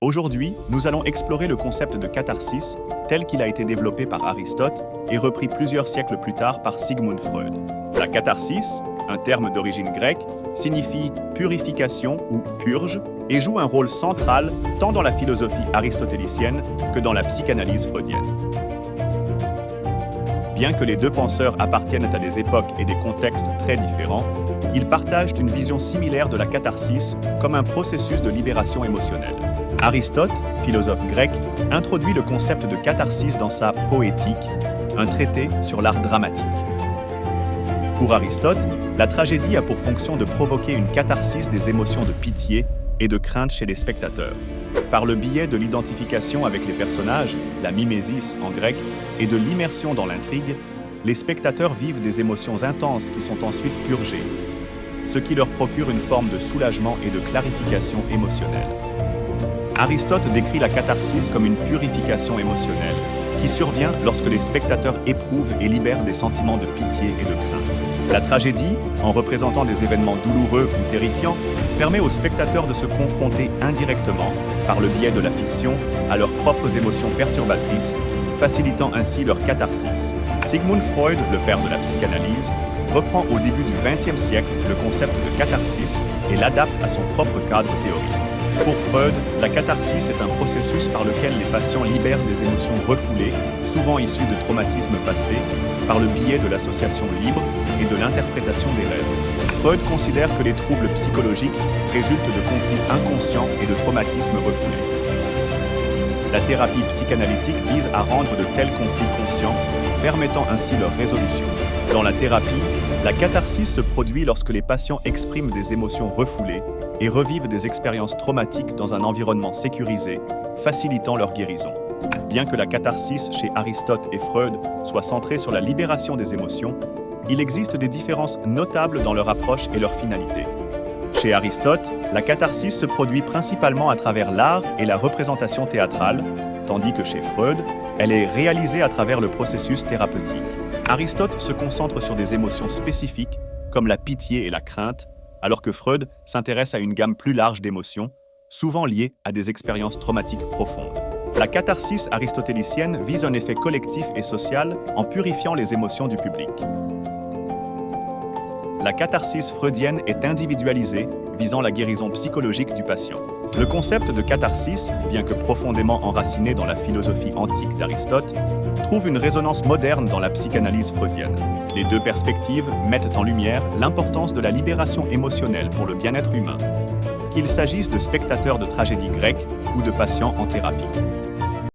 Aujourd'hui, nous allons explorer le concept de catharsis tel qu'il a été développé par Aristote et repris plusieurs siècles plus tard par Sigmund Freud. La catharsis, un terme d'origine grecque, signifie purification ou purge et joue un rôle central tant dans la philosophie aristotélicienne que dans la psychanalyse freudienne. Bien que les deux penseurs appartiennent à des époques et des contextes très différents, ils partagent une vision similaire de la catharsis comme un processus de libération émotionnelle. Aristote, philosophe grec, introduit le concept de catharsis dans sa Poétique, un traité sur l'art dramatique. Pour Aristote, la tragédie a pour fonction de provoquer une catharsis des émotions de pitié et de crainte chez les spectateurs. Par le biais de l'identification avec les personnages, la mimésis en grec, et de l'immersion dans l'intrigue, les spectateurs vivent des émotions intenses qui sont ensuite purgées, ce qui leur procure une forme de soulagement et de clarification émotionnelle. Aristote décrit la catharsis comme une purification émotionnelle qui survient lorsque les spectateurs éprouvent et libèrent des sentiments de pitié et de crainte. La tragédie, en représentant des événements douloureux ou terrifiants, permet aux spectateurs de se confronter indirectement, par le biais de la fiction, à leurs propres émotions perturbatrices, facilitant ainsi leur catharsis. Sigmund Freud, le père de la psychanalyse, reprend au début du XXe siècle le concept de catharsis et l'adapte à son propre cadre théorique. Pour Freud, la catharsis est un processus par lequel les patients libèrent des émotions refoulées, souvent issues de traumatismes passés, par le biais de l'association libre et de l'interprétation des rêves. Freud considère que les troubles psychologiques résultent de conflits inconscients et de traumatismes refoulés. La thérapie psychanalytique vise à rendre de tels conflits conscients, permettant ainsi leur résolution. Dans la thérapie, la catharsis se produit lorsque les patients expriment des émotions refoulées et revivent des expériences traumatiques dans un environnement sécurisé, facilitant leur guérison. Bien que la catharsis chez Aristote et Freud soit centrée sur la libération des émotions, il existe des différences notables dans leur approche et leur finalité. Chez Aristote, la catharsis se produit principalement à travers l'art et la représentation théâtrale, tandis que chez Freud, elle est réalisée à travers le processus thérapeutique. Aristote se concentre sur des émotions spécifiques, comme la pitié et la crainte, alors que Freud s'intéresse à une gamme plus large d'émotions, souvent liées à des expériences traumatiques profondes. La catharsis aristotélicienne vise un effet collectif et social en purifiant les émotions du public. La catharsis freudienne est individualisée, visant la guérison psychologique du patient. Le concept de catharsis, bien que profondément enraciné dans la philosophie antique d'Aristote, trouve une résonance moderne dans la psychanalyse freudienne. Les deux perspectives mettent en lumière l'importance de la libération émotionnelle pour le bien-être humain, qu'il s'agisse de spectateurs de tragédies grecques ou de patients en thérapie.